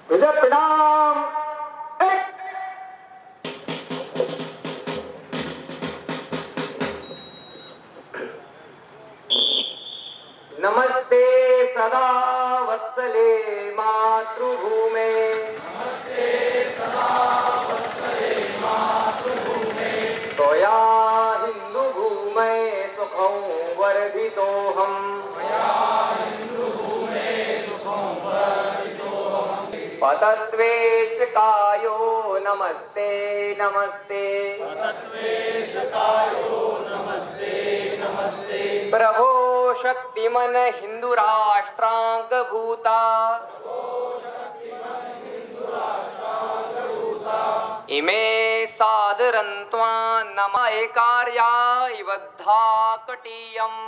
विजय प्रणाम। नमस्ते सदा वत्सले मातृभूमे, नमस्ते सदा वत्सले मातृभूमे, त्वया हिंदू भूमे सुखं वर्धितोऽहम्, त्वया हिन्दुभूमे सुखं वर्धितोऽहम्। पतत्वेशकायो नमस्ते नमस्ते, पतत्वेशकायो नमस्ते नमस्ते, प्रभो शक्तिमन हिंदू राष्ट्रांक भूता, इमे सादरन्त्वा नमाय कार्याय बद्धा कटीयम्,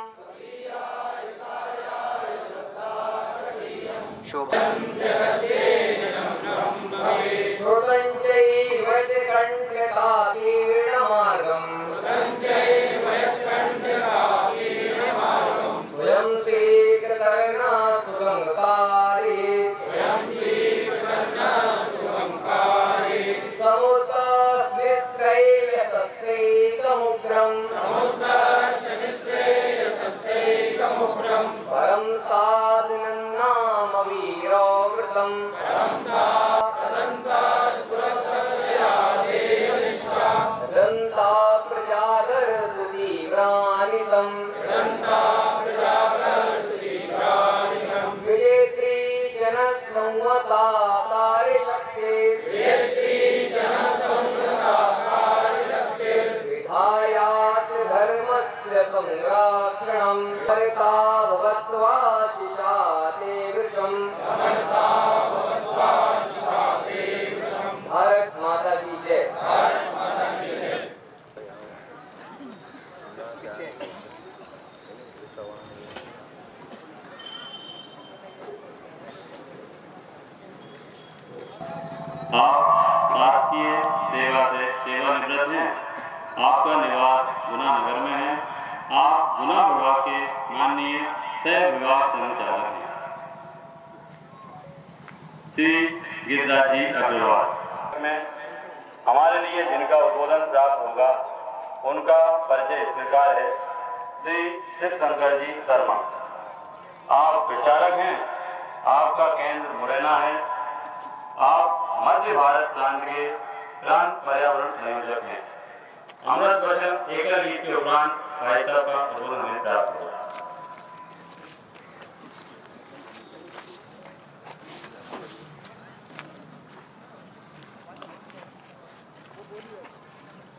शुभं श्रुतञ्चैव कंठकाकीर्णमार्गम्, स्वयं स्वीकृतर्ना सुगंकारी, समुद्रस्मिश्रैव सस्यैकमुग्रम्, परं साधनं नाम वीरोऽमृतम्, दन्ता प्रजादरतीव्रानितम्, विजेत्री जनसंवता कार्यशक्ति, विधायात् धर्मस्य संरक्षणं, कर्ता भवत्वा शिशाते वृषम्। भारत माता की जय। आप शासकीय सेवा से सेवानिवृत्त हैं। आपका निवास गुना नगर में है। आप गुना विभाग के माननीय सह विभाग संचालक हैं श्री गिरिराज जी अग्रवाल। में हमारे लिए जिनका उद्बोधन प्राप्त होगा उनका परिचय इस प्रकार है। श्री शिव शंकर जी शर्मा, आप विचारक हैं। आपका केंद्र मुरैना है। आप मध्य भारत प्रांत के प्रांत पर्यावरण संयोजक हैं। अमृत वचन एकल गीत के उपरांत भाई साहब का उद्बोधन हमें प्राप्त होगा।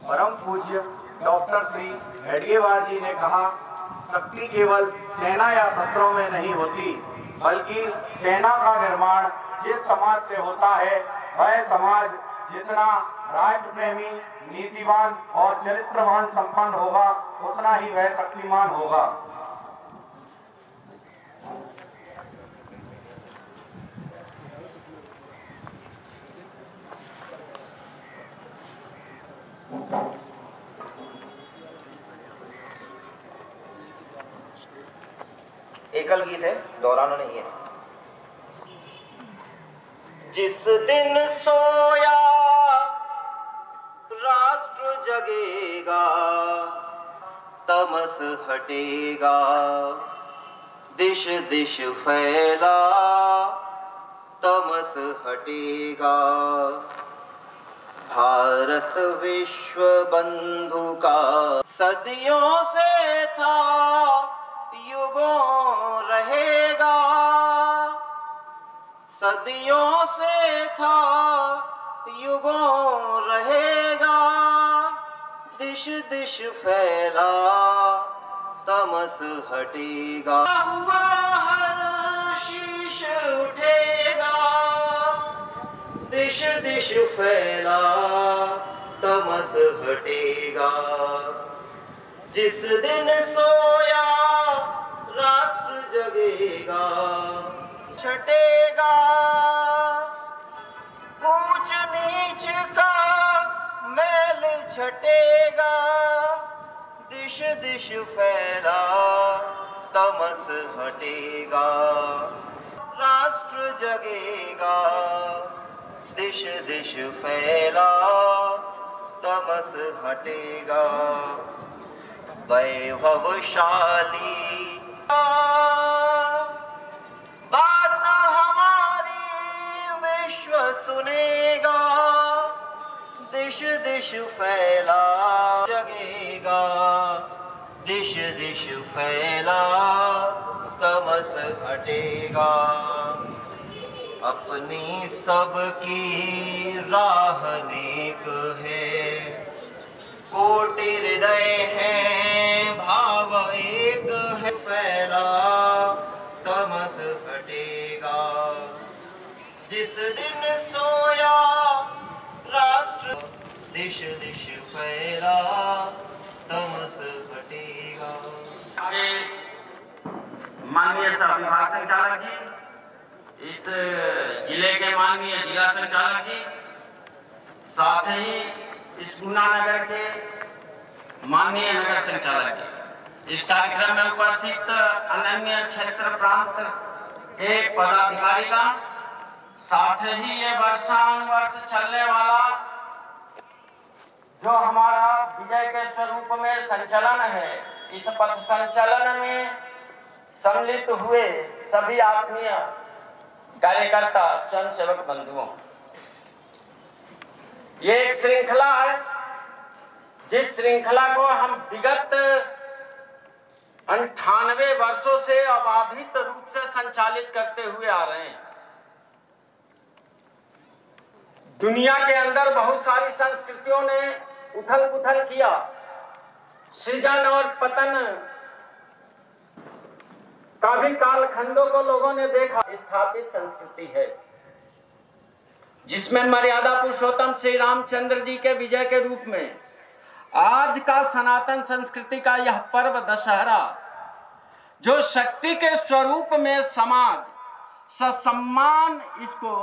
परम पूज्य डॉक्टर श्री हेडगेवार जी ने कहा, शक्ति केवल सेना या शस्त्रों में नहीं होती, बल्कि सेना का निर्माण जिस समाज से होता है वह समाज जितना राष्ट्र प्रेमी, नीतिवान और चरित्रवान संपन्न होगा उतना ही वह शक्तिमान होगा। एकल गीत है, दोहराना नहीं है। जिस दिन सोया राष्ट्र जगेगा, तमस हटेगा, दिश दिश फैला तमस हटेगा। भारत विश्व बंधु का सदियों से था, युगों रहेगा। सदियों से था, युगों रहेगा। दिश दिश फैला तमस हटेगा। हुआ हर शीश उठेगा, दिश दिश फैला तमस हटेगा। जिस दिन सोया राष्ट्र जगेगा, छटेगा। ऊंच नीच का मैल छटेगा, दिश दिश फैला तमस हटेगा, राष्ट्र जगेगा। दिश दिश फैला तमस हटेगा, वैभवशाली बात हमारी विश्व सुनेगा। दिश दिश फैला जगेगा, दिश दिश फैला तमस हटेगा। अपनी सबकी राह नेक है, कोटि हृदय है, भाव एक है। फैला तमस हटेगा, जिस दिन सोया राष्ट्र। दिश दिश फैला तमस हटेगा। माननीय सह विभाग संचालक जी, इस जिले के माननीय जिला संचालक जी, साथ ही इस गुना नगर के माननीय नगर संचालक जी, इस कार्यक्रम में उपस्थित अनन्य क्षेत्र प्रांत के पदाधिकारीगण, साथ ही ये वर्षानुवर्ष चलने वाला जो हमारा विजय के स्वरूप में संचलन है, इस पथ संचलन में सम्मिलित हुए सभी आत्मीय कार्यकर्ता स्वयंसेवक बंधुओं, ये एक श्रृंखला है जिस श्रृंखला को हम विगत 98 वर्षों से अबाधित रूप से संचालित करते हुए आ रहे हैं। दुनिया के अंदर बहुत सारी संस्कृतियों ने उथल पुथल किया, सृजन और पतन का भी कालखंडों को लोगों ने देखा। स्थापित संस्कृति है जिसमें मर्यादा पुरुषोत्तम श्री रामचंद्र जी के विजय के रूप में आज का सनातन संस्कृति का यह पर्व दशहरा, जो शक्ति के स्वरूप में समाज ससम्मान इसको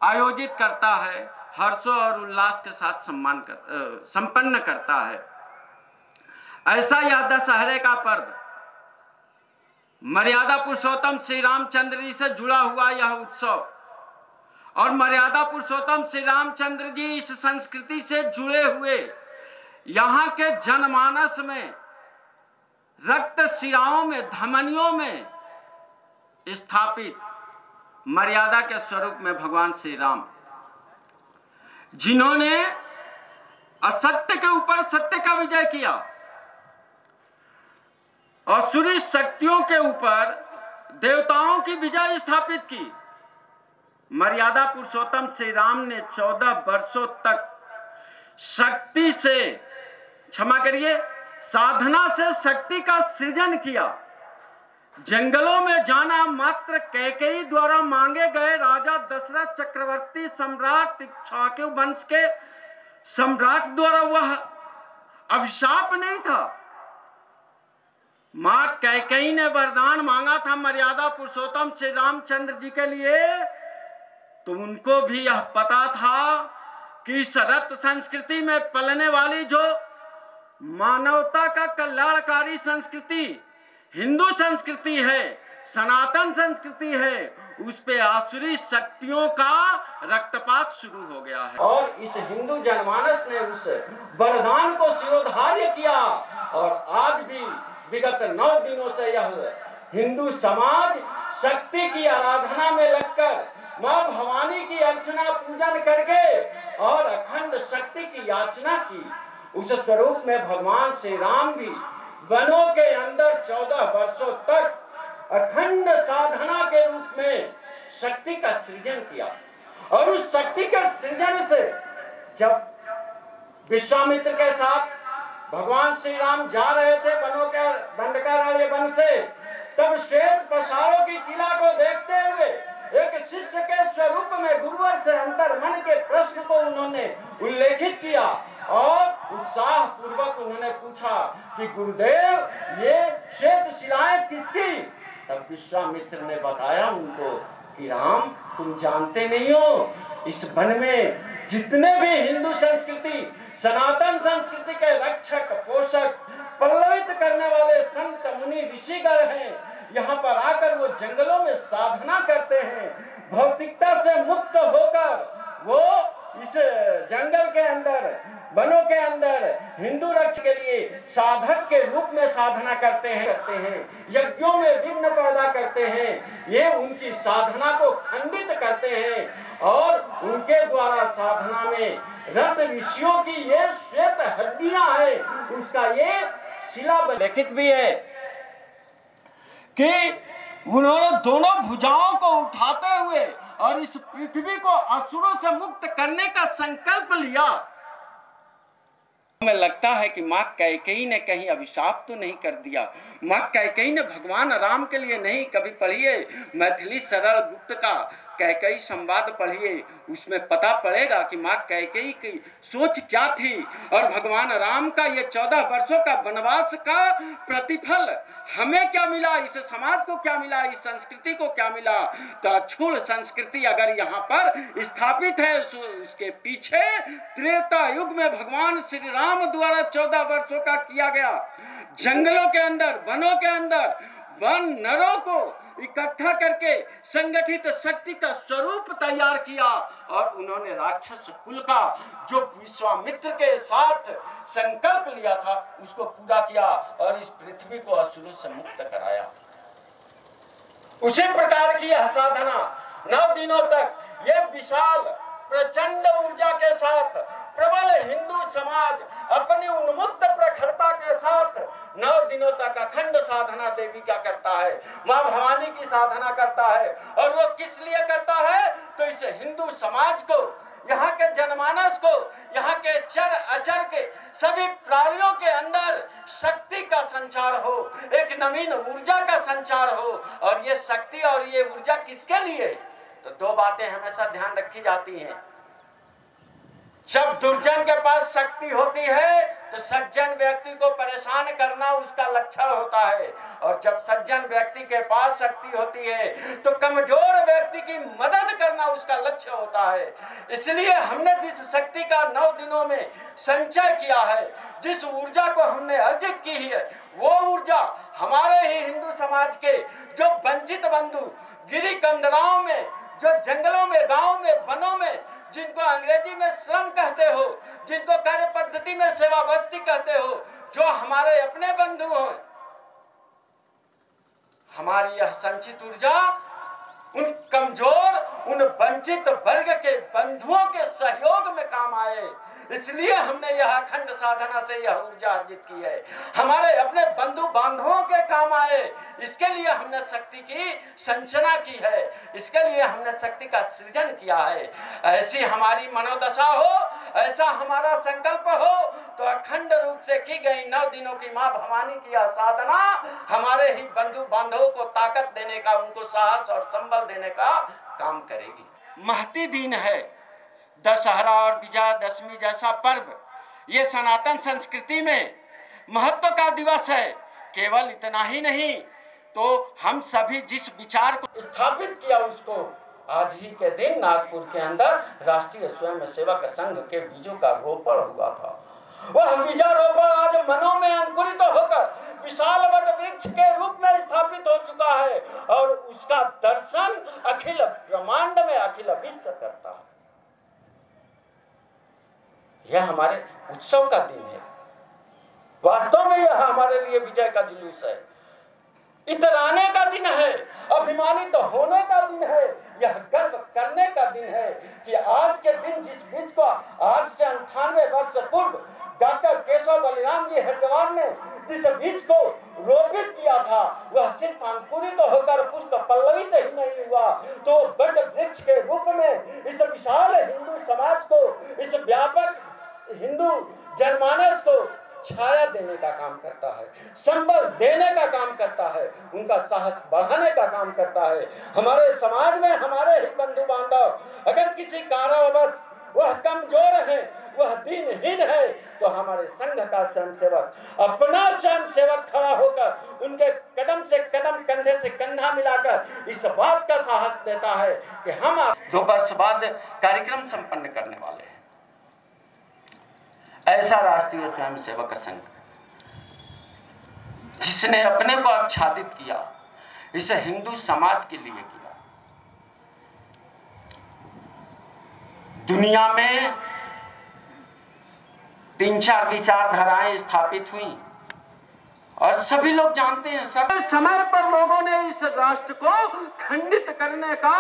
आयोजित करता है, हर्षों और उल्लास के साथ संपन्न करता है। ऐसा यह दशहरे का पर्व मर्यादा पुरुषोत्तम श्री रामचंद्र जी से जुड़ा हुआ यह उत्सव, और मर्यादा पुरुषोत्तम श्री रामचंद्र जी इस संस्कृति से जुड़े हुए यहाँ के जनमानस में, रक्त शिराओं में, धमनियों में स्थापित मर्यादा के स्वरूप में भगवान श्री राम, जिन्होंने असत्य के ऊपर सत्य का विजय किया, असुरी शक्तियों के ऊपर देवताओं की विजय स्थापित की। मर्यादा पुरुषोत्तम श्री राम ने 14 वर्षों तक शक्ति से, क्षमा करिए, साधना से शक्ति का सृजन किया। जंगलों में जाना मात्र कैकेयी द्वारा मांगे गए राजा दशरथ चक्रवर्ती सम्राट इक्ष्वाकु वंश के सम्राट द्वारा वह अभिशाप नहीं था। मां कैकेयी ने वरदान मांगा था मर्यादा पुरुषोत्तम श्री रामचंद्र जी के लिए, तो उनको भी यह पता था कि शरत संस्कृति में पलने वाली जो मानवता का कल्याणकारी संस्कृति हिंदू संस्कृति है, सनातन संस्कृति है, उस पे आसुरी शक्तियों का रक्तपात शुरू हो गया है। और इस हिंदू जनमानस ने उस वरदान को शिरोधार्य किया, और आज भी विगत 9 दिनों से यह हिंदू समाज शक्ति की आराधना में लगकर मां भवानी की अर्चना पूजन करके और अखंड शक्ति की याचना की। उस स्वरूप में भगवान श्री राम भी वनों के अंदर 14 वर्षों तक अखंड साधना के रूप में शक्ति का सृजन किया, और उस शक्ति के सृजन से जब विश्वामित्र के साथ भगवान श्री राम जा रहे थे वनों के दंडकारण्य वन से, तब श्वेत पशारों की किला को देखते हुए एक शिष्य के स्वरूप में गुरुवर से अंतर मन के प्रश्न को उन्होंने उल्लेखित किया, और उत्साह पूर्वक उन्होंने पूछा कि गुरुदेव ये श्वेत शिलाएं किसकी? तब विश्वामित्र ने बताया उनको कि राम तुम जानते नहीं हो, इस वन में जितने भी हिंदू संस्कृति, सनातन संस्कृति के रक्षक पोषक पल्लवित करने वाले संत मुनि ऋषिगण हैं। यहाँ पर आकर वो जंगलों में साधना करते हैं, भौतिकता से मुक्त होकर वो इस जंगल के अंदर, वनों के अंदर हिंदू रक्षा के लिए साधक के रूप में साधना करते हैं, यज्ञों में विघ्न पैदा करते हैं। ये उनकी साधना को खंडित करते हैं और उनके द्वारा साधना में रत ऋषियों की ये श्वेत हड्डियां हैं, उसका ये शिलालेखित भी है कि उन्होंने दोनों भुजाओं को उठाते हुए और इस पृथ्वी को असुरों से मुक्त करने का संकल्प लिया। हमें लगता है कि मां कैकेयी ने कहीं अभिशाप तो नहीं कर दिया। मां कैकेयी ने भगवान राम के लिए नहीं, कभी पढ़िए मैथिली सरल गुप्त का कैकेयी संवाद पढ़िए, उसमें पता पड़ेगा कि मां कैकेयी की सोच क्या थी और भगवान राम का ये 14 वर्षों का वनवास का प्रतिफल हमें क्या मिला, इस समाज को क्या मिला, इस संस्कृति को क्या मिला। तो अछूल संस्कृति अगर यहाँ पर स्थापित है, उसके पीछे त्रेता युग में भगवान श्री राम द्वारा 14 वर्षों का किया गया जंगलों के अंदर, वनों के अंदर वन नरों को इकट्ठा करके संगठित शक्ति का स्वरूप तैयार किया और उन्होंने राक्षस कुल का जो विश्वामित्र के साथ संकल्प लिया था उसको पूरा किया और इस पृथ्वी को असुरों से मुक्त कराया। उसी प्रकार की यह साधना 9 दिनों तक ये विशाल प्रचंड ऊर्जा के साथ प्रबल हिंदू समाज अपनी उन्मुक्त प्रखरता के साथ 9 दिनों तक अखंड साधना देवी क्या करता है, मां भवानी की साधना करता है। और वो किस लिए करता है, तो इस हिंदू समाज को, यहाँ के जनमानस को, यहाँ के चर अचर के सभी प्राणियों के अंदर शक्ति का संचार हो, एक नवीन ऊर्जा का संचार हो। और ये शक्ति और ये ऊर्जा किसके लिए, तो 2 बातें हमेशा ध्यान रखी जाती हैं। जब दुर्जन के पास शक्ति होती है तो सज्जन व्यक्ति को परेशान करना उसका लक्ष्य होता है, और जब सज्जन व्यक्ति के पास शक्ति होती है तो कमजोर व्यक्ति की मदद करना उसका लक्ष्य होता है। इसलिए हमने जिस शक्ति का 9 दिनों में संचय किया है, जिस ऊर्जा को हमने अर्जित की है, वो ऊर्जा हमारे ही हिंदू समाज के जो वंचित बंधु गिरी कंदराओं में, जो जंगलों में, गांव में, वनों में, जिनको अंग्रेजी में श्रम कहते हो, जिनको कार्य पद्धति में सेवा बस्ती कहते हो, जो हमारे अपने बंधु हो, हमारी यह संचित ऊर्जा उन कमजोर, उन वंचित वर्ग के बंधुओं के सहयोग में काम आए। इसलिए हमने यह अखंड साधना से यह ऊर्जा अर्जित की है, हमारे अपने बंधु बांधवों के काम आए। इसके लिए हमने शक्ति की संचना की है, इसके लिए हमने शक्ति का सृजन किया है। ऐसी हमारी मनोदशा हो, ऐसा हमारा संकल्प हो, तो अखंड रूप से की गई 9 दिनों की मां भवानी की यह साधना हमारे ही बंधु बांधवों को ताकत देने का, उनको साहस और संबल देने का काम करेगी। महती दिन है दशहरा और विजयादशमी जैसा पर्व, ये सनातन संस्कृति में महत्व का दिवस है। केवल इतना ही नहीं, तो हम सभी जिस विचार को स्थापित किया उसको आज ही के दिन नागपुर के अंदर राष्ट्रीय स्वयंसेवक संघ के बीजों का रोपण हुआ था। वह बीजारोपण आज मनों में अंकुरित होकर विशाल वट वृक्ष के रूप में स्थापित हो चुका है और उसका दर्शन अखिल ब्रह्मांड में, अखिल विश्व करता है। यह हमारे उत्सव का दिन है, वास्तव में यह हमारे लिए विजय का जुलूस है, इतराने का दिन है, अभिमानित होने का दिन है, यह गर्व करने का दिन है कि आज के दिन जिस बीज को आज से 98 वर्ष पूर्व डॉक्टर केशव बलिराम जी हरिद्वार ने जिस बीज को रोपित किया था, वह सिर्फ अंकुरित तो होकर पुष्प पल्लवित ही नहीं हुआ, तो बड़ वृक्ष के रूप में इस विशाल हिंदू समाज को, इस व्यापक हिंदू जनमानस को छाया देने का काम करता है, संबल देने का काम करता है, उनका साहस बढ़ाने का काम करता है। हमारे समाज में हमारे ही बंधु बांधव अगर किसी कारणवश वह कमजोर है, वह दीनहीन है, तो हमारे संघ का स्वयंसेवक अपना स्वयंसेवक खड़ा होकर उनके कदम से कदम, कंधे से कंधा मिलाकर इस बात का साहस देता है कि हम 2 वर्ष बाद कार्यक्रम संपन्न करने वाले हैं। ऐसा राष्ट्रीय स्वयंसेवक संघ जिसने अपने को आच्छादित किया, इसे हिंदू समाज के लिए किया। दुनिया में 3-4 विचारधाराएं स्थापित हुई और सभी लोग जानते हैं, समय समय पर लोगों ने इस राष्ट्र को खंडित करने का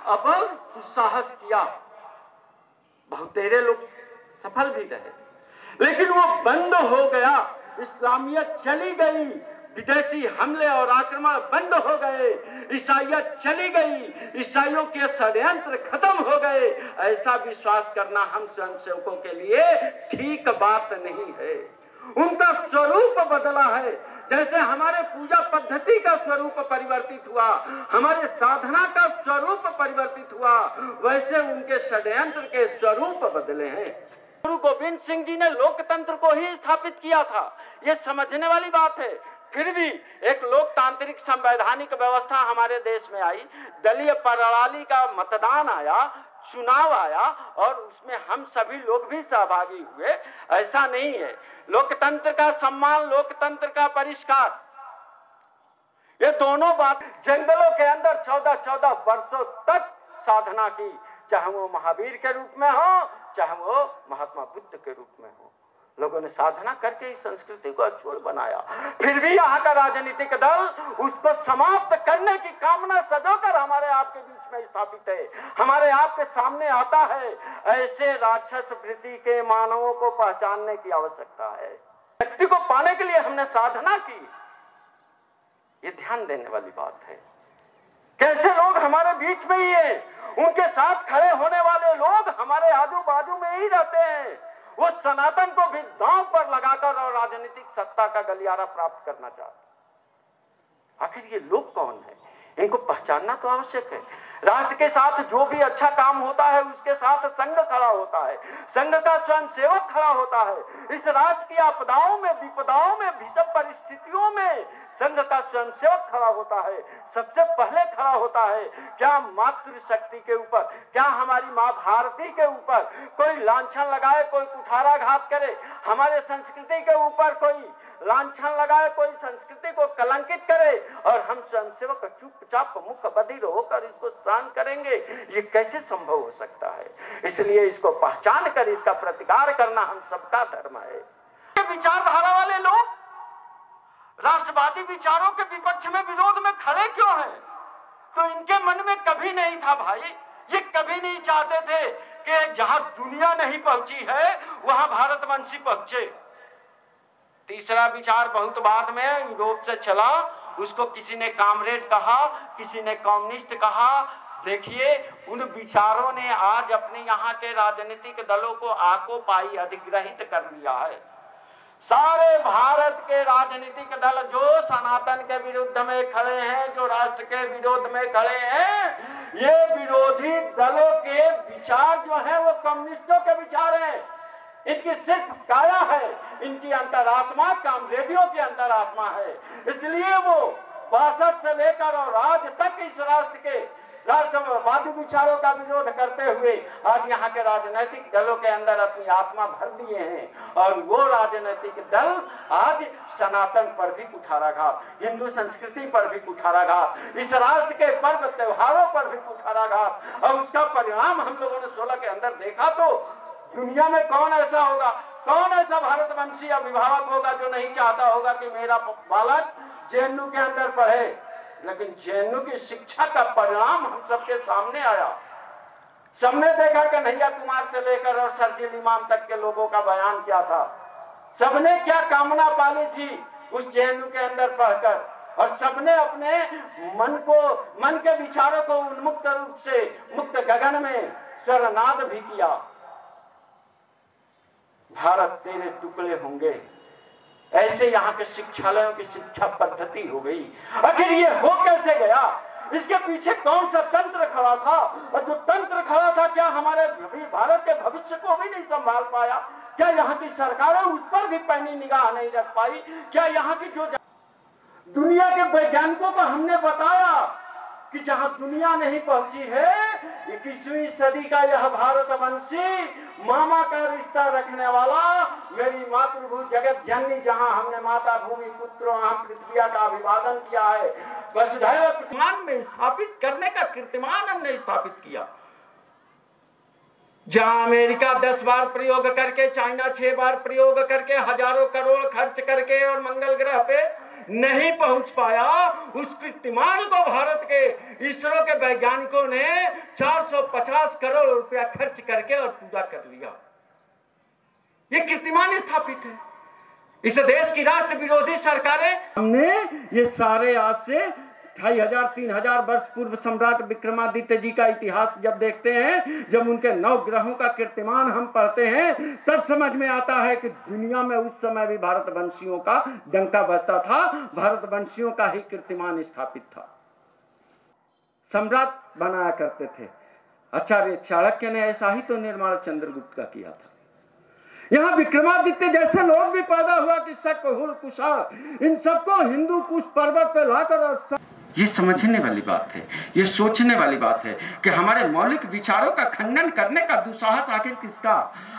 अबल दुस्साहस किया। बहुतेरे लोग सफल भी रहे, लेकिन वो बंद हो गया। इस्लामियत चली गई, विदेशी हमले और आक्रमण बंद हो गए, ईसाइयत चली गई, ईसाइयों के षड्यंत्र खत्म हो गए। ऐसा विश्वास करना हम स्वयंसेवकों के लिए ठीक बात नहीं है। उनका स्वरूप बदला है। जैसे हमारे पूजा पद्धति का स्वरूप परिवर्तित हुआ, हमारे साधना का स्वरूप परिवर्तित हुआ, वैसे उनके षड्यंत्र के स्वरूप बदले हैं। गुरु गोविंद सिंह जी ने लोकतंत्र को ही स्थापित किया था, ये समझने वाली बात है। फिर भी एक लोकतांत्रिक संवैधानिक व्यवस्था हमारे देश में आई, दलीय प्रणाली का मतदान आया, चुनाव आया और उसमें हम सभी लोग भी सहभागी हुए। ऐसा नहीं है। लोकतंत्र का सम्मान, लोकतंत्र का परिष्कार, ये दोनों बात जंगलों के अंदर 14-14 वर्षों तक साधना की, चाहे वो महावीर के रूप में हो, चाहे वो महात्मा बुद्ध के रूप में हो। लोगों ने साधना करके इस संस्कृति को अछूत बनाया। फिर भी यहाँ का राजनीतिक दल उसको समाप्त करने की कामना सजोकर हमारे आपके बीच में स्थापित है, हमारे आपके सामने आता है। ऐसे राक्षस वृत्ति के मानवों को पहचानने की आवश्यकता है। शक्ति को पाने के लिए हमने साधना की, ये ध्यान देने वाली बात है। कैसे लोग हमारे बीच में ही है, उनके साथ खड़े होने वाले लोग हमारे आजू बाजू में ही रहते हैं। वो सनातन को भी दांव पर लगाकर और राजनीतिक सत्ता का गलियारा प्राप्त करना चाहते। आखिर ये लोग कौन है, इनको पहचानना तो आवश्यक है। राष्ट्र के साथ जो भी अच्छा काम होता है उसके साथ संघ खड़ा होता है, संघ का स्वयं सेवक खड़ा होता है। इस राष्ट्र की आपदाओं में, विपदाओं में, भीषण परिस्थितियों में संघ का स्वयं सेवक खड़ा होता है, सबसे पहले खड़ा होता है। क्या मातृशक्ति के ऊपर, क्या हमारी माँ भारती के ऊपर कोई लांछन लगाए, कोई कुठाराघात करे, हमारे संस्कृति के ऊपर कोई लांछन लगाए, कोई संस्कृति को कलंकित करे और हम स्वयंसेवक चुपचाप मुख बधिर होकर इसको सहन करेंगे, ये कैसे संभव हो सकता है। इसलिए इसको पहचान कर इसका प्रतिकार करना हम सबका धर्म है। विचारधारा वाले लोग राष्ट्रवादी विचारों के विपक्ष में, विरोध में खड़े क्यों हैं? तो इनके मन में कभी नहीं था भाई, ये कभी नहीं चाहते थे कि जहां दुनिया नहीं पहुंची है वहां भारतवंशी पहुंचे। तीसरा विचार बहुत बाद में यूरोप से चला, उसको किसी ने कामरेड कहा, किसी ने कम्युनिस्ट कहा। देखिए, उन विचारों ने आज अपने यहाँ के राजनीतिक दलों को आको पाई अधिग्रहित कर लिया है। सारे भारत के राजनीतिक दल जो सनातन के विरुद्ध में खड़े हैं, जो राष्ट्र के विरोध में खड़े हैं, ये विरोधी दलों के विचार जो है वो कम्युनिस्टों के विचार हैं। इनकी सिर्फ काया है, इनकी अंतरात्मा कामरेडियों की अंतरात्मा है। इसलिए वो 62 से लेकर और आज तक इस राष्ट्र के राष्ट्रवादी विचारों का विरोध करते हुए आज यहाँ के राजनीतिक दलों के अंदर अपनी आत्मा भर दिए हैं। और वो राजनीतिक दल आज सनातन पर भी कुठाराघात, हिंदू संस्कृति पर भी कुठाराघात, इस राष्ट्र के पर्व त्योहारों पर भी कुठाराघात, और उसका परिणाम हम लोगों ने 16 के अंदर देखा। तो दुनिया में कौन ऐसा होगा, कौन ऐसा भारतवंशी अभिभावक होगा जो नहीं चाहता होगा कि मेरा बालक जेएनयू के अंदर पढ़े। लेकिन जेएनयू की शिक्षा का परिणाम हम सबके सामने आया। सबने देखा कन्हैया कुमार से लेकर और शर्जील इमाम तक के लोगों का बयान क्या था, सबने क्या कामना पाली थी उस जेएनयू के अंदर पढ़कर, और सबने अपने मन के विचारों को उन्मुक्त रूप से मुक्त गगन में स्वरनाद भी किया। भारत तेरे टुकड़े होंगे, ऐसे यहाँ के शिक्षालयों की शिक्षा पद्धति हो गई। आखिर ये हो कैसे गया, इसके पीछे कौन सा तंत्र खड़ा था? और जो तंत्र खड़ा था, क्या हमारे भारत के भविष्य को भी नहीं संभाल पाया? क्या यहाँ की सरकारें उस पर भी पैनी निगाह नहीं रख पाई? क्या यहाँ की जो दुनिया के वैज्ञानिकों को हमने बताया कि जहां दुनिया नहीं पहुंची है, 21वीं सदी का यह भारतवंशी मामा का रिश्ता रखने वाला, मेरी मातृभूमि जगत जननी, जहां हमने माता भूमि पुत्रों हम पृथ्वी का अभिवादन किया है, वसुधैव कुटुंबकम में स्थापित करने का कीर्तिमान हमने स्थापित किया। जहां अमेरिका 10 बार प्रयोग करके, चाइना 6 बार प्रयोग करके, हजारों करोड़ खर्च करके और मंगल ग्रह पे नहीं पहुंच पाया, उस कीर्तिमान को भारत के इसरो के वैज्ञानिकों ने 450 करोड़ रुपया खर्च करके और पूरा कर लिया। ये कीर्तिमान स्थापित है। इस देश की राष्ट्र विरोधी सरकारें, हमने ये सारे आज से 2500-3000 वर्ष पूर्व सम्राट विक्रमादित्य जी का इतिहास जब देखते हैं, जब उनके 9 ग्रहों का कीर्तिमान हम पढ़ते हैं, तब समझ में आता है कि दुनिया में उस समय भी भारतवंशियों का डंका बजता था, भारतवंशियों का ही कीर्तिमान स्थापित था। सम्राट बनाया करते थे। आचार्य चाणक्य ने ऐसा ही तो निर्माण चंद्रगुप्त का किया था। यहाँ विक्रमादित्य जैसे लोग भी पैदा हुआ कि शक, हुल, कुशाण, इन सबको हिंदू कुश पर्वत पे लाकर और ये समझने वाली बात है, ये सोचने वाली बात है कि हमारे मौलिक विचारों का खंडन करने का दुस्साहस आखिर किसका?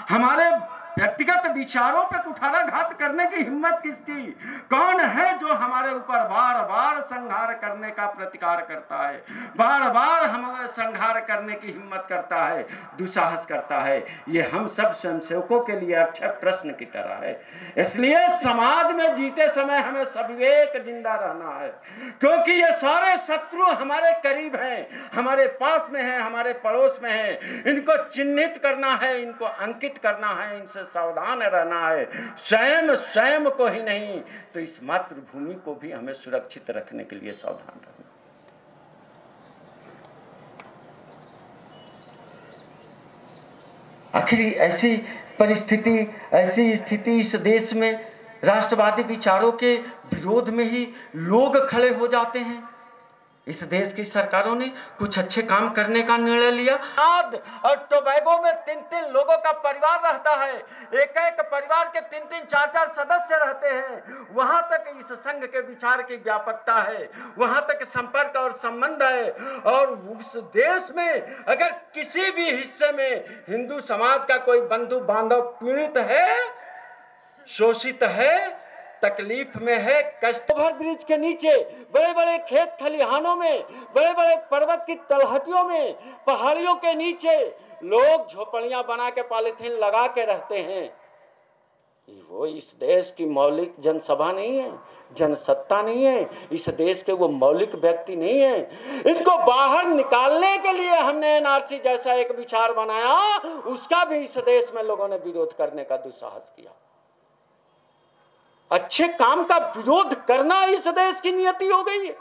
हमारे व्यक्तिगत विचारों पर कुठाराघात करने की हिम्मत किसकी? कौन है जो हमारे ऊपर बार बार संहार करने का प्रतिकार करता है, बार बार हमारे संहार करने की हिम्मत करता है, दुस्साहस करता है? ये हम सब स्वयंसेवकों के लिए अक्षय प्रश्न की तरह है। इसलिए समाज में जीते समय हमें सविवेक जिंदा रहना है, क्योंकि ये सारे शत्रु हमारे करीब हैं, हमारे पास में हैं, हमारे पड़ोस में हैं। इनको चिन्हित करना है, इनको अंकित करना है, इनसे सावधान रहना है। स्वयं को ही नहीं तो इस मातृभूमि को भी हमें सुरक्षित रखने के लिए सावधान रहना। आखिर ऐसी परिस्थिति, ऐसी स्थिति इस देश में राष्ट्रवादी विचारों के विरोध में ही लोग खड़े हो जाते हैं। इस देश की सरकारों ने कुछ अच्छे काम करने का निर्णय लिया। और टोबैगो में 3-3 लोगों का परिवार रहता है, एक परिवार के 3-3, 4-4 सदस्य रहते हैं। वहां तक इस संघ के विचार की व्यापकता है, वहां तक संपर्क और संबंध है। और उस देश में अगर किसी भी हिस्से में हिंदू समाज का कोई बंधु बांधव पीड़ित है, शोषित है, तकलीफ में है, कष्ट, ओवर ब्रिज के नीचे, बड़े बड़े खेत खलिहानों में, बड़े बड़े पर्वत की तलहटियों में, पहाड़ियों के नीचे लोग झोपड़ियां बना के पॉलिथीन लगा के रहते हैं। वो इस देश की मौलिक जनसभा नहीं है, जनसत्ता नहीं है, इस देश के वो मौलिक व्यक्ति नहीं है। इनको बाहर निकालने के लिए हमने एनआरसी जैसा एक विचार बनाया, उसका भी इस देश में लोगों ने विरोध करने का दुस्साहस किया। अच्छे काम का विरोध करना इस देश की नियति हो गई है।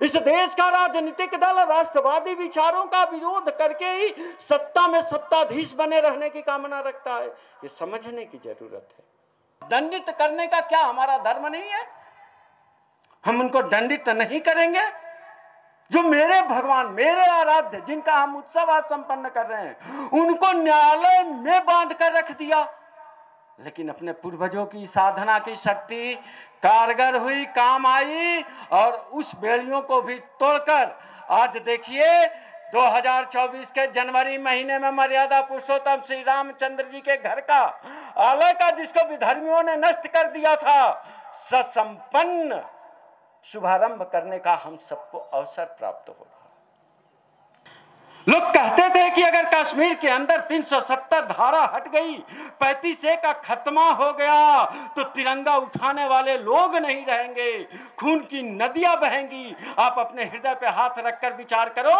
इस देश का राजनीतिक दल राष्ट्रवादी विचारों का विरोध करके ही सत्ता में सत्ताधीश बने रहने की कामना रखता है। ये समझने की जरूरत है। दंडित करने का क्या हमारा धर्म नहीं है? हम उनको दंडित नहीं करेंगे। जो मेरे भगवान, मेरे आराध्य, जिनका हम उत्सव आज संपन्न कर रहे हैं, उनको न्यायालय में बांध कर रख दिया, लेकिन अपने पूर्वजों की साधना की शक्ति कारगर हुई, काम आई, और उस बेड़ियों को भी तोड़कर आज देखिए 2024 के जनवरी महीने में मर्यादा पुरुषोत्तम श्री रामचंद्र जी के घर का आलय का, जिसको विधर्मियों ने नष्ट कर दिया था, ससंपन्न शुभारंभ करने का हम सबको अवसर प्राप्त हो रहा। लोग कहते थे कि अगर कश्मीर के अंदर 370 धारा हट गई, 35A का खत्मा हो गया, तो तिरंगा उठाने वाले लोग नहीं रहेंगे, खून की नदियां बहेंगी। आप अपने हृदय पे हाथ रखकर विचार करो,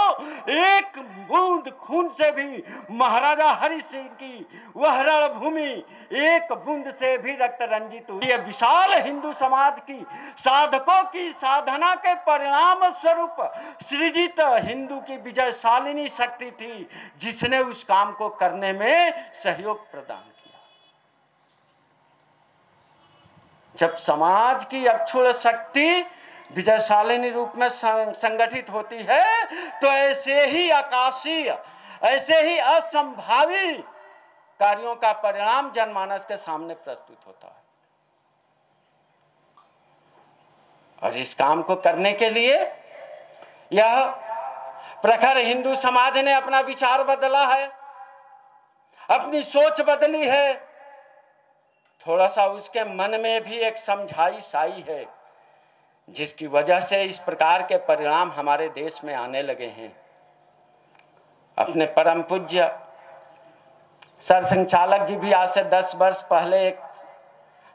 एक बूंद खून से भी महाराजा हरि सिंह की वह रणभूमि एक बूंद से भी रक्त रंजित हुई। यह विशाल हिंदू समाज की साधकों की साधना के परिणाम स्वरूप सृजित हिंदू की विजयशालिनी शक्ति थी, जिसने उस काम को करने में सहयोग प्रदान किया। जब समाज की अक्षुण्ण शक्ति विजयशालिनी रूप में संगठित होती है, तो ऐसे ही आकाशीय, ऐसे ही असंभावी कार्यों का परिणाम जनमानस के सामने प्रस्तुत होता है। और इस काम को करने के लिए यह प्रखर हिंदू समाज ने अपना विचार बदला है। अपनी सोच बदली है, थोड़ा सा उसके मन में भी एक समझाइश आई है, जिसकी वजह से इस प्रकार के परिणाम हमारे देश में आने लगे हैं। अपने परम पूज्य सरसंघचालक जी भी आज से 10 वर्ष पहले एक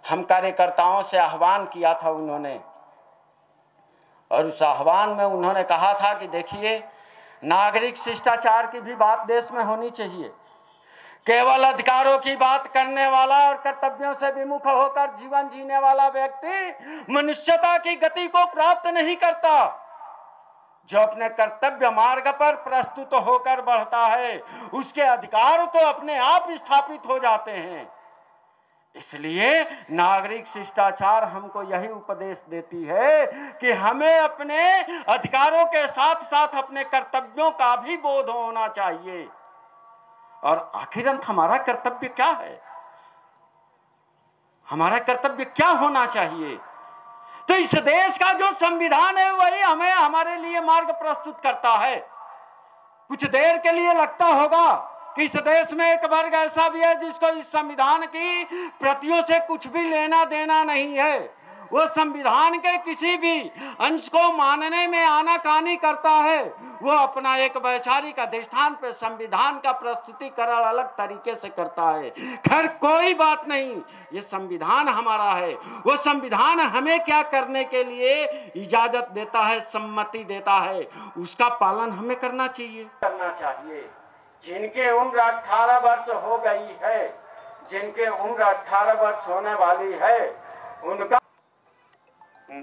हम कार्यकर्ताओं से आह्वान किया था उन्होंने, और उस आह्वान में उन्होंने कहा था कि देखिए, नागरिक शिष्टाचार की भी बात देश में होनी चाहिए। केवल अधिकारों की बात करने वाला और कर्तव्यों से विमुख होकर जीवन जीने वाला व्यक्ति मनुष्यता की गति को प्राप्त नहीं करता। जो अपने कर्तव्य मार्ग पर प्रस्तुत होकर बढ़ता है, उसके अधिकार तो अपने आप स्थापित हो जाते हैं। इसलिए नागरिक शिष्टाचार हमको यही उपदेश देती है कि हमें अपने अधिकारों के साथ साथ अपने कर्तव्यों का भी बोध होना चाहिए। और आखिर अंत हमारा कर्तव्य क्या है? हमारा कर्तव्य क्या होना चाहिए? तो इस देश का जो संविधान है वही हमें हमारे लिए मार्ग प्रस्तुत करता है। कुछ देर के लिए लगता होगा कि इस देश में एक वर्ग ऐसा भी है जिसको इस संविधान की प्रतियों से कुछ भी लेना देना नहीं है। वो संविधान के किसी भी अंश को मानने में आनाकानी करता है। वो अपना एक वैचारिक अधिष्ठान पे संविधान का प्रस्तुतिकरण अलग तरीके से करता है। खैर कोई बात नहीं, ये संविधान हमारा है। वो संविधान हमें क्या करने के लिए इजाजत देता है, सम्मति देता है, उसका पालन हमें करना चाहिए। जिनके उम्र 18 वर्ष हो गई है, जिनके उम्र 18 वर्ष होने वाली है, उनका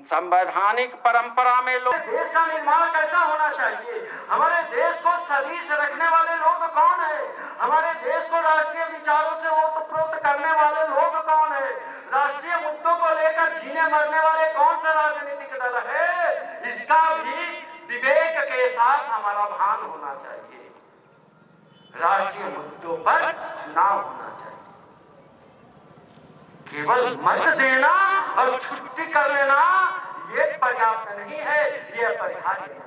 संवैधानिक परंपरा में लोग देश का निर्माण कैसा होना चाहिए, हमारे देश को सदीश रखने वाले लोग कौन है, हमारे देश को राष्ट्रीय विचारों से ओतप्रोत करने वाले लोग कौन है, राष्ट्रीय मुद्दों को लेकर जीने मरने वाले कौन सा राजनीतिक दल है, इसका भी विवेक के साथ हमारा भान होना चाहिए। राष्ट्रीय मुद्दों पर चुनाव होना चाहिए। केवल मत देना और छुट्टी कर लेना ये पर्याप्त नहीं है, ये अपरिहार्य है।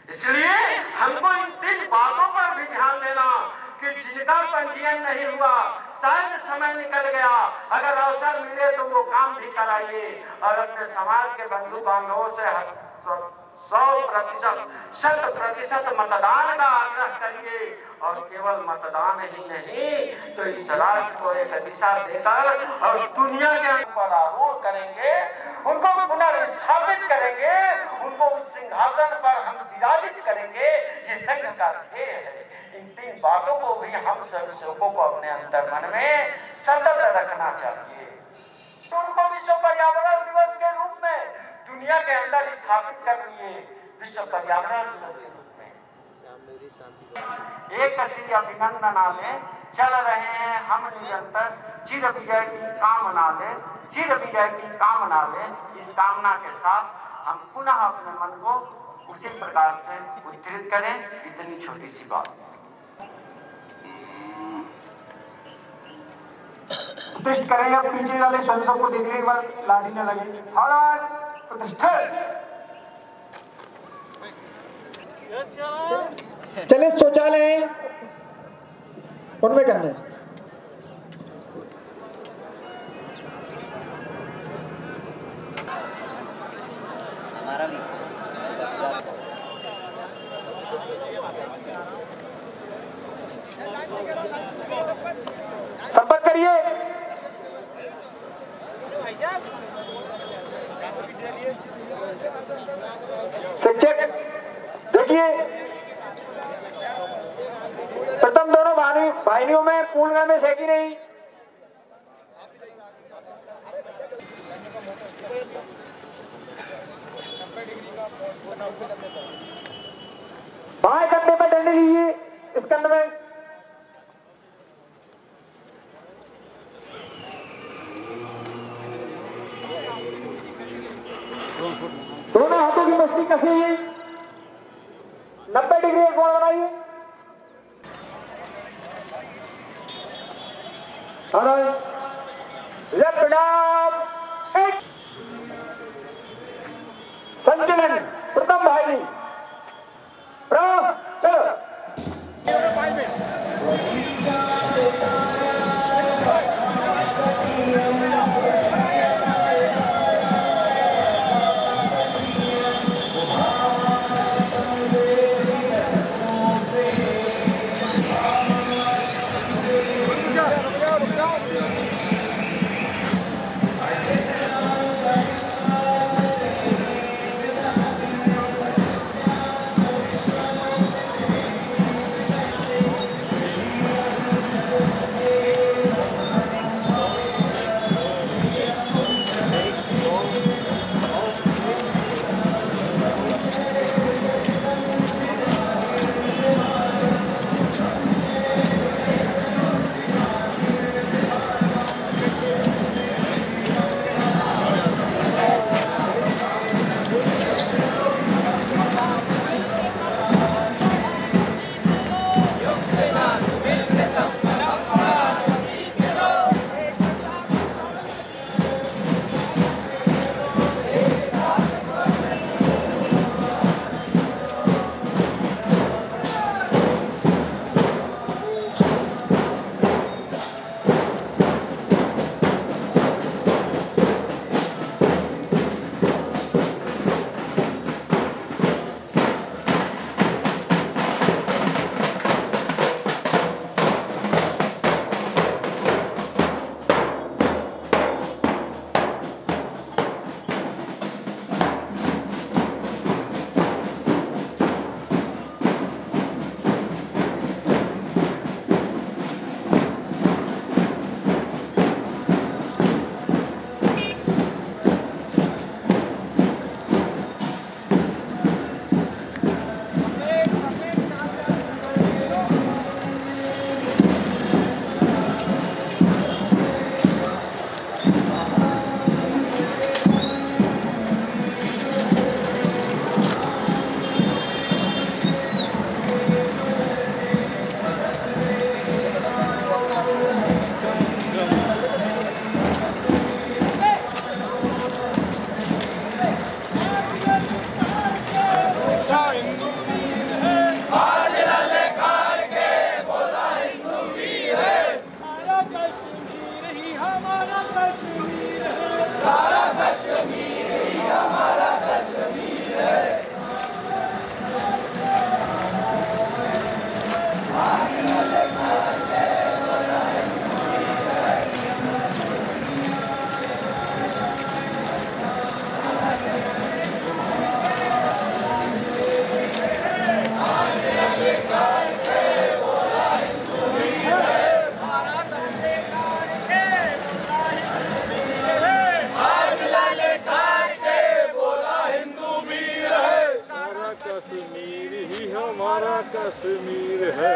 इसलिए हमको इन 3 बातों पर भी ध्यान देना कि जिनका पंजीयन नहीं हुआ, शायद समय निकल गया, अगर अवसर मिले तो वो काम भी कराइए और अपने समाज के बंधु बांधवों से 100%, 100% मतदान का आग्रह करिए। और केवल मतदान ही नहीं तो इस राष्ट्र को एक दिशा देकर और दुनिया के पर आरूढ़ करेंगे, उनको पुनर्स्थापित करेंगे, उनको उस सिंहासन पर हम विराजित करेंगे। ये संघ का ध्येय है। इन 3 बातों को भी हम स्वयंसेवकों को अपने अंतर्मन में सतत रखना चाहिए। उनको विश्व पर्यावरण दिवस के रूप में दुनिया के अंदर स्थापित कर दिए, विश्व पर्यावरण दिवस के रूप में। एक श्री अभिनंदनाले चल रहे हैं हम निरंतर, चिर विजय की कामना ले, चिर विजय की कामना ले। इस कामना के साथ हम पुनः अपने मन को उसी प्रकार से उद्धृत करें। इतनी छोटी सी बात प्रतिष्ठ करें। अब पीछे वाले स्वयंसेवक को देखने के बाद लाठी न लगे। सावधान, प्रतिष्ठा। चले शौचालय उनमें करना है। हमारा भी संपर्क करिए। शिक्षक देखिए, प्रथम दोनों वाहिनियों में पूर्ण में है कि नहीं। बाएं कंधे पर डंडे लीजिए, इस कंधे में दोनों हाथों की मस्ती कसिए, 90 डिग्री एक कोण बनाइए। संचलन प्रथम भाई चलो। कश्मीर ही हमारा कश्मीर है, सारा कश्मीर ही हमारा कश्मीर है। कश्मीर ही हमारा कश्मीर है,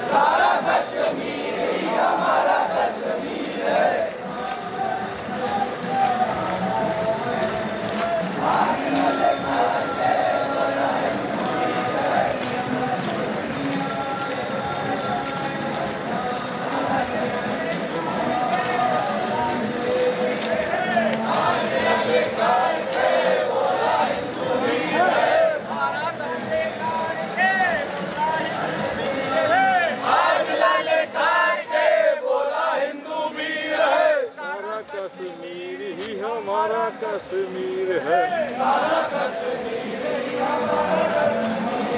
सारा कश्मीर ही हमारा कश्मीर है। कश्मीर है, सारा कश्मीर ही हमारा कश्मीर है।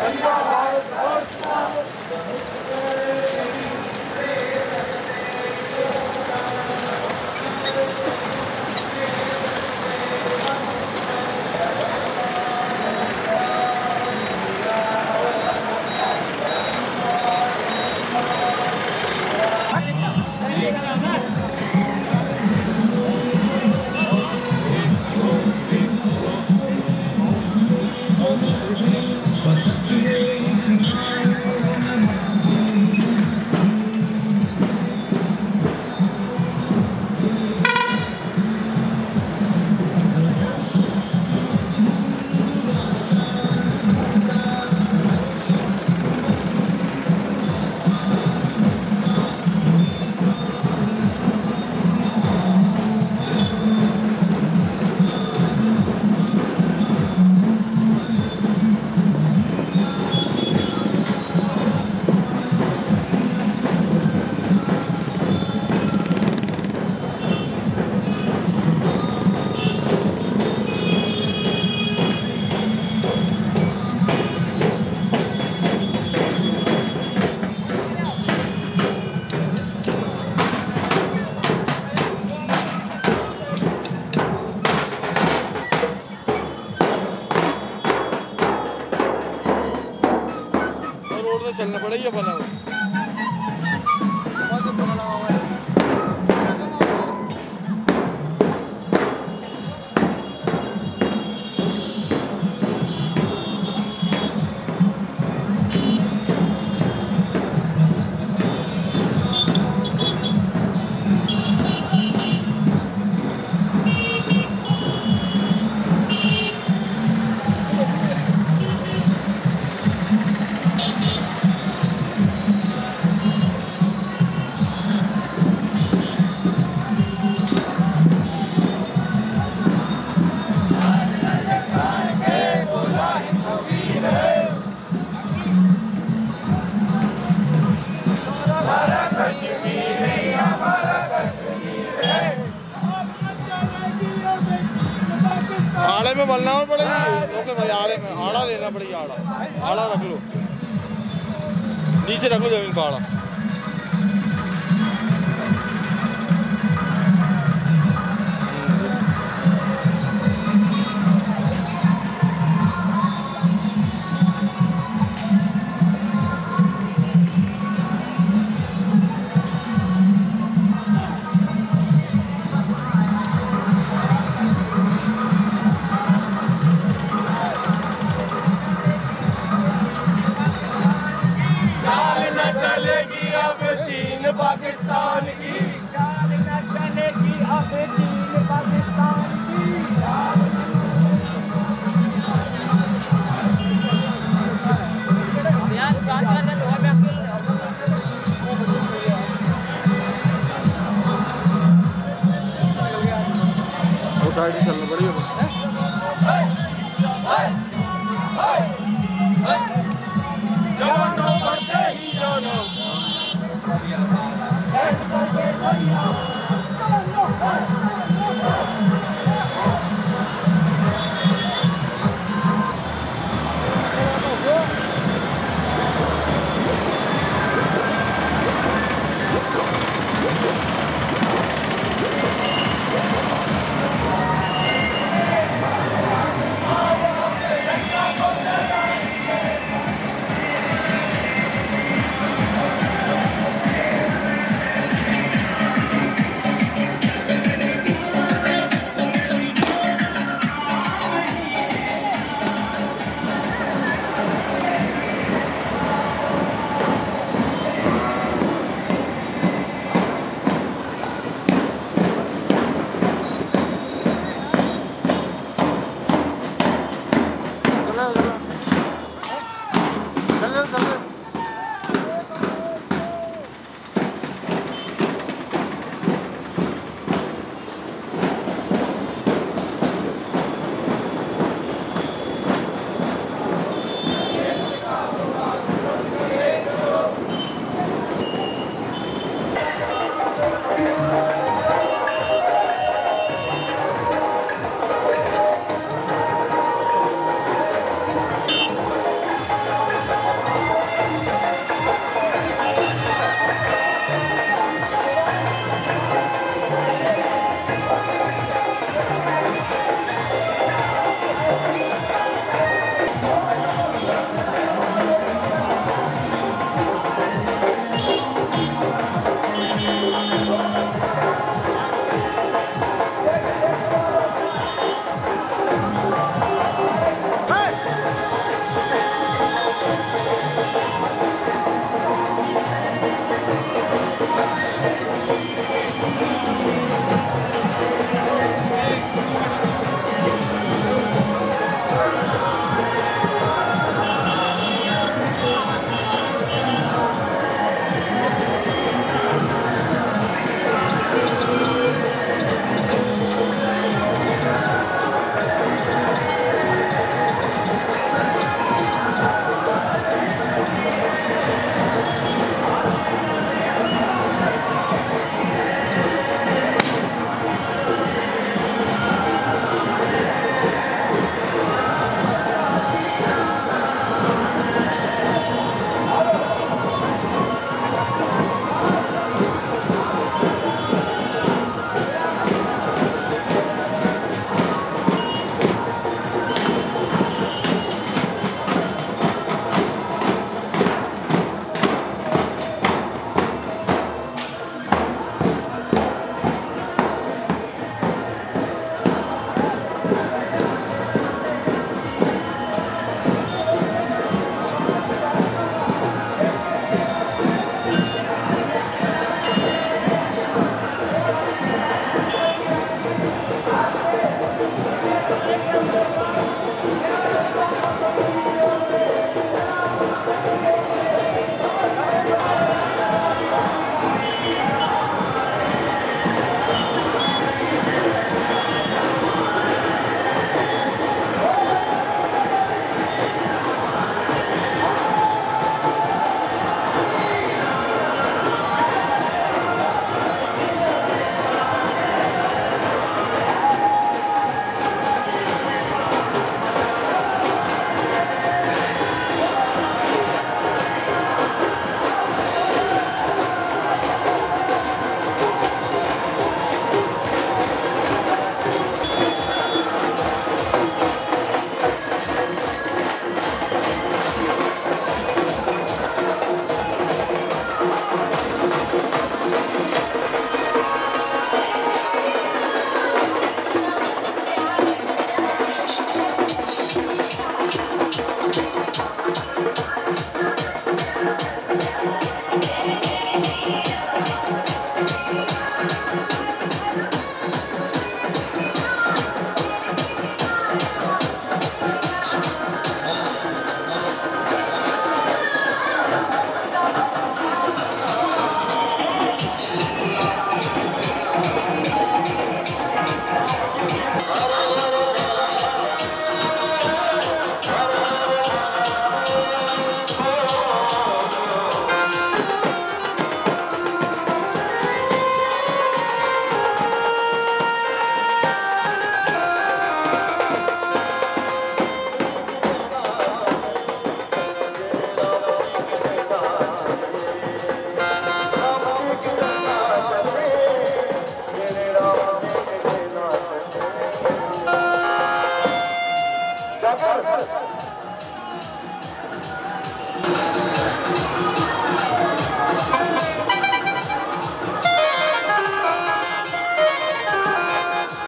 जिंदाबाद रोड से चलना पड़ेगा बना हुआ। आड़े में बनना पड़ेगी लोग भाई, आड़े में आड़ा लेना पड़ेगा। आड़ा रख लो, नीचे रख लो जमीन का आड़ा। पाकिस्तान की चाल न चलेगी अब चीन पाकिस्तान की। वो साइड से चलना पड़ेगा। जवानों बढ़ते ही जानो